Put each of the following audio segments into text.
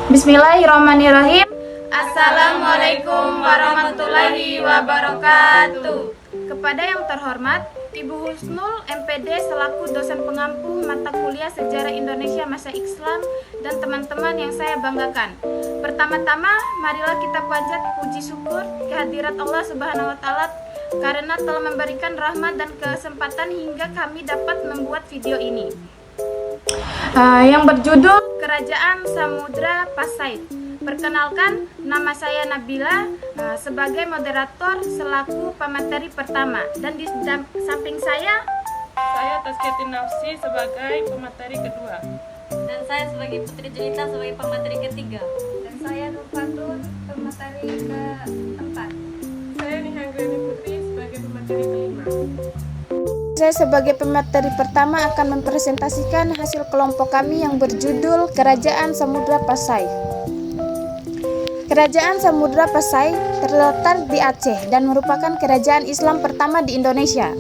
Bismillahirrahmanirrahim. Assalamualaikum warahmatullahi wabarakatuh. Kepada yang terhormat Ibu Husnul MPD selaku dosen pengampu mata kuliah Sejarah Indonesia Masa Islam dan teman-teman yang saya banggakan. Pertama-tama, marilah kita panjat puji syukur kehadirat Allah Subhanahu wa taala karena telah memberikan rahmat dan kesempatan hingga kami dapat membuat video ini. Yang berjudul Kerajaan Samudra Pasai. Perkenalkan, nama saya Nabila sebagai moderator selaku pemateri pertama, dan di samping saya Tazkiyatin Nafsi sebagai pemateri kedua, dan saya sebagai Putri Jelita sebagai pemateri ketiga, dan saya Nur Fatul pemateri keempat. saya Nihanggreni Putri sebagai pemateri kelima. Saya sebagai pemateri pertama akan mempresentasikan hasil kelompok kami yang berjudul Kerajaan Samudra Pasai. Kerajaan Samudra Pasai terletak di Aceh dan merupakan kerajaan Islam pertama di Indonesia.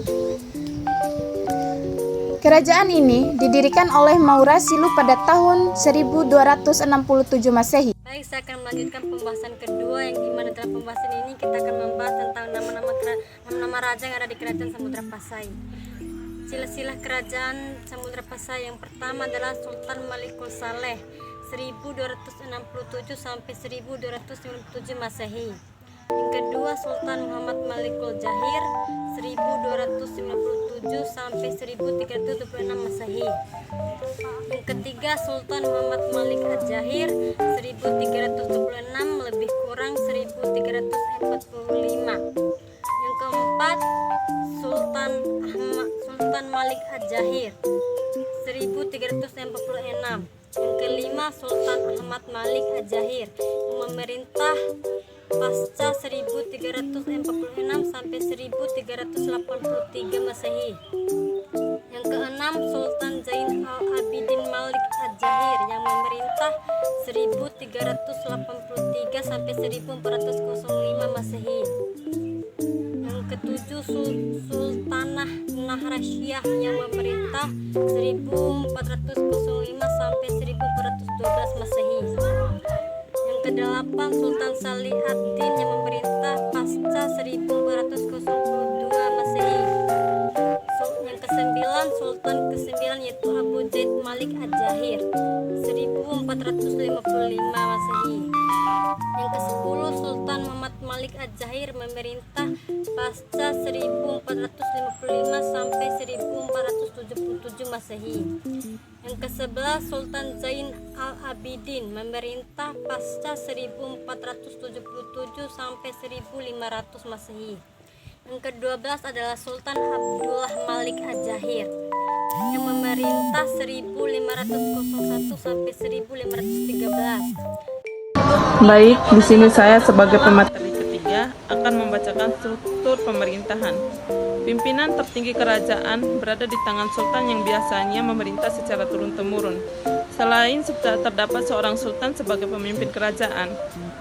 Kerajaan ini didirikan oleh Maurasilu pada tahun 1267 Masehi. Baik, saya akan melanjutkan pembahasan kedua, yang dimana dalam pembahasan ini kita akan membahas tentang nama-nama raja yang ada di Kerajaan Samudra Pasai. Silsilah Kerajaan Samudra Pasai yang pertama adalah Sultan Malikul Saleh 1267 sampai 1297 Masehi. Yang kedua Sultan Muhammad Malikul Jahir 1257 sampai 1326 Masehi. Yang ketiga Sultan Muhammad Malik Ad-Jahir 1326 lebih kurang 1345. Yang keempat Sultan Malik Ad-Jahir 1346. Yang kelima Sultan Ahmad Malik Ad-Jahir yang memerintah pasca 1346 sampai 1383 Masehi. Yang keenam Sultan Zain al-Abidin Malik Ad-Jahir yang memerintah 1383 sampai 1405 Masehi. Yang ketujuh Sultanah Nahrasyah yang memerintah 1405 sampai 1412 Masehi. Yang kedelapan Sultan Salih ad-Din yang memerintah pasca 1402 Masehi. Yang kesembilan Sultan kesembilan yaitu Abu Zaid Malik Ad-Jahir 1455 Masehi. Yang kesepuluh Sultan Muhammad Malik Ad-Jahir memerintah pasca 1455 sampai 1477 Masehi. Yang ke-11 Sultan Zain al-Abidin memerintah pasca 1477 sampai 1500 Masehi. Yang ke-12 adalah Sultan Abdullah Malik Ad-Jahir yang memerintah 1501 sampai 1513. Baik, di sini saya sebagai pemateri ketiga akan membacakan struktur pemerintahan. Pimpinan tertinggi kerajaan berada di tangan sultan yang biasanya memerintah secara turun-temurun. Selain terdapat seorang sultan sebagai pemimpin kerajaan,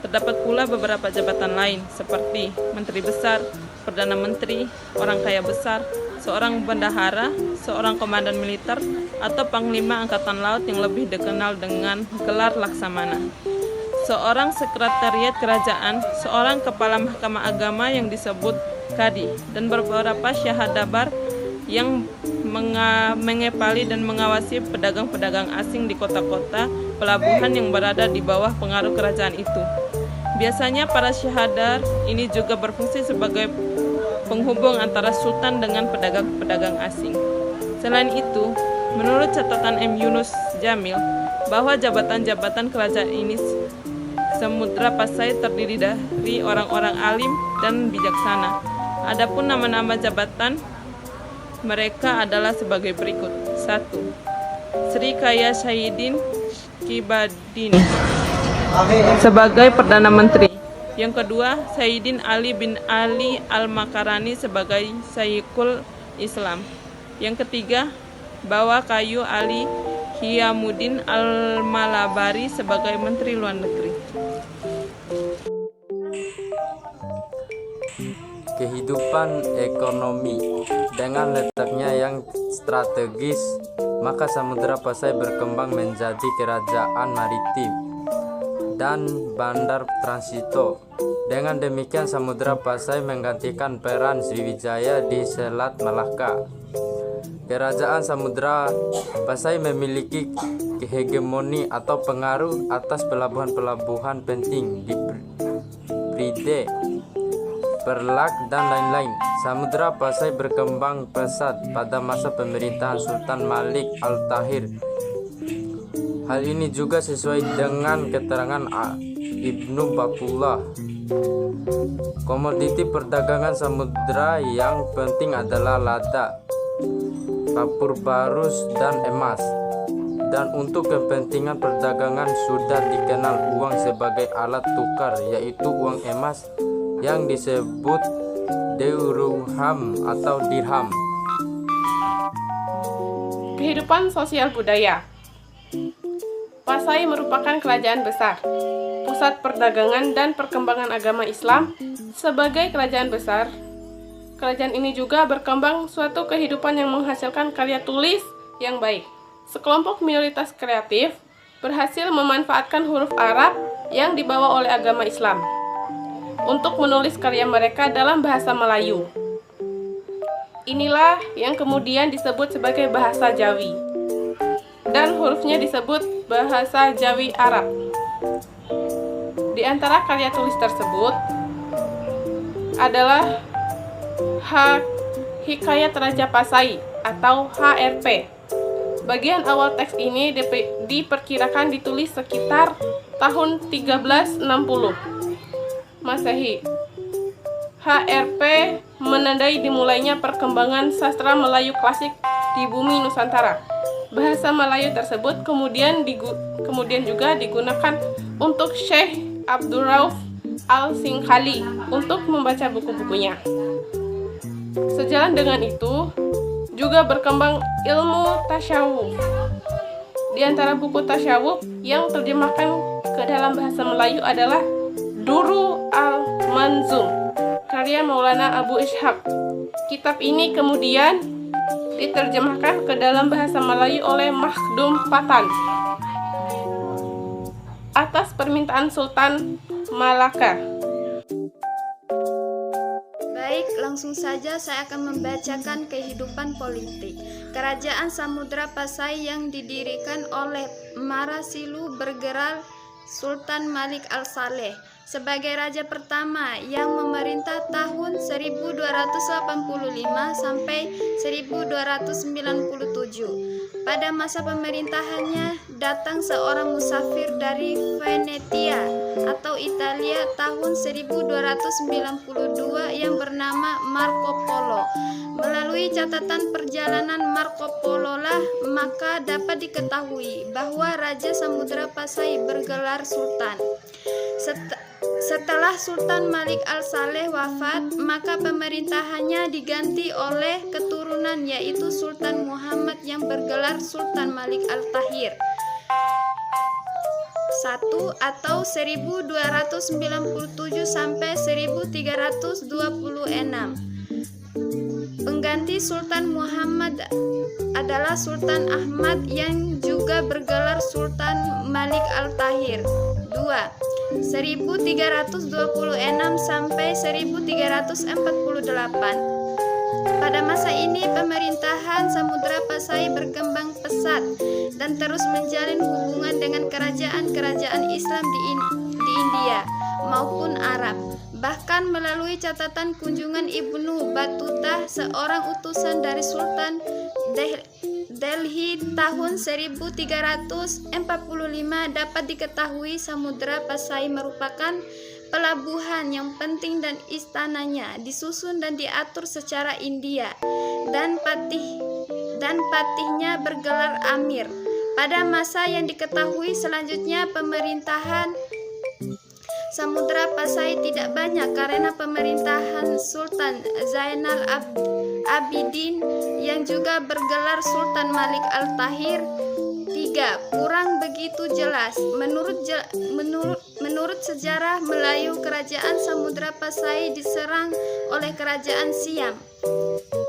terdapat pula beberapa jabatan lain seperti menteri besar, perdana menteri, orang kaya besar, seorang bendahara, seorang komandan militer, atau panglima angkatan laut yang lebih dikenal dengan gelar laksamana. Seorang sekretariat kerajaan, seorang kepala mahkamah agama yang disebut kadi, dan beberapa syahadabar yang mengepali dan mengawasi pedagang-pedagang asing di kota-kota pelabuhan yang berada di bawah pengaruh kerajaan itu. Biasanya para syahadar ini juga berfungsi sebagai penghubung antara sultan dengan pedagang-pedagang asing. Selain itu, menurut catatan M. Yunus Jamil, bahwa jabatan-jabatan kerajaan ini Samudra Pasai terdiri dari orang-orang alim dan bijaksana. Adapun nama-nama jabatan mereka adalah sebagai berikut. 1. Sri Kaya Syahidin Kibadini sebagai Perdana Menteri. Yang kedua, Sayyidin Ali bin Ali Al-Makarani sebagai Syekhul Islam. Yang ketiga, Bawa Kayu Ali Hiyamuddin Al-Malabari sebagai Menteri Luar Negeri. kehidupan ekonomi. Dengan letaknya yang strategis, maka Samudra Pasai berkembang menjadi kerajaan maritim dan bandar transito. Dengan demikian Samudra Pasai menggantikan peran Sriwijaya di Selat Malaka. Kerajaan Samudra Pasai memiliki hegemoni atau pengaruh atas pelabuhan-pelabuhan penting di Pride, Perlak, dan lain-lain. Samudra Pasai berkembang pesat pada masa pemerintahan Sultan Malik Al-Tahir. Hal ini juga sesuai dengan keterangan Ibnu Battulah. Komoditi perdagangan samudra yang penting adalah lada, kapur barus, dan emas. Dan untuk kepentingan perdagangan sudah dikenal uang sebagai alat tukar, yaitu uang emas yang disebut dirham atau dirham. Kehidupan sosial budaya. Pasai merupakan kerajaan besar, pusat perdagangan dan perkembangan agama Islam. Sebagai kerajaan besar, kerajaan ini juga berkembang suatu kehidupan yang menghasilkan karya tulis yang baik. Sekelompok minoritas kreatif berhasil memanfaatkan huruf Arab yang dibawa oleh agama Islam untuk menulis karya mereka dalam bahasa Melayu. Inilah yang kemudian disebut sebagai bahasa Jawi, dan hurufnya disebut bahasa Jawi Arab. Di antara karya tulis tersebut adalah Hikayat Raja Pasai atau HRP. Bagian awal teks ini diperkirakan ditulis sekitar tahun 1360 Masehi. HRP menandai dimulainya perkembangan sastra Melayu klasik di bumi Nusantara. Bahasa Melayu tersebut kemudian juga digunakan untuk Syekh Abdurrauf Al-Singhali untuk membaca buku-bukunya. Sejalan dengan itu, juga berkembang ilmu tasyawuf. Di antara buku tasyawuf yang terjemahkan ke dalam bahasa Melayu adalah Duru Al-Manzum, karya Maulana Abu Ishaq. Kitab ini kemudian diterjemahkan ke dalam bahasa Melayu oleh Makhdum Patan atas permintaan Sultan Malaka. Baik, langsung saja saya akan membacakan kehidupan politik. Kerajaan Samudra Pasai yang didirikan oleh Marasilu Bergeral Sultan Malik Al-Saleh sebagai raja pertama yang memerintah tahun 1285 sampai 1297. Pada masa pemerintahannya datang seorang musafir dari Venetia atau Italia tahun 1292 yang bernama Marco Polo. Melalui catatan perjalanan Marco Polo lah maka dapat diketahui bahwa Raja Samudra Pasai bergelar Sultan. Setelah Sultan Malik Al-Saleh wafat, maka pemerintahannya diganti oleh keturunan yaitu Sultan Muhammad yang bergelar Sultan Malik Al-Tahir I atau 1297 sampai 1326. Pengganti Sultan Muhammad adalah Sultan Ahmad yang juga bergelar Sultan Malik Al-Tahir II 1326 sampai 1348. Pada masa ini pemerintahan Samudra Pasai berkembang pesat dan terus menjalin hubungan dengan kerajaan-kerajaan Islam di India maupun Arab. Bahkan melalui catatan kunjungan Ibnu Battuta, seorang utusan dari Sultan Delhi tahun 1345, dapat diketahui Samudra Pasai merupakan pelabuhan yang penting dan istananya disusun dan diatur secara India dan patihnya bergelar Amir. Pada masa yang diketahui selanjutnya pemerintahan Samudra Pasai tidak banyak karena pemerintahan Sultan Zainal Abidin yang juga bergelar Sultan Malik Al-Tahir III kurang begitu jelas. Menurut Menurut sejarah Melayu, kerajaan Samudra Pasai diserang oleh kerajaan Siam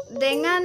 dengan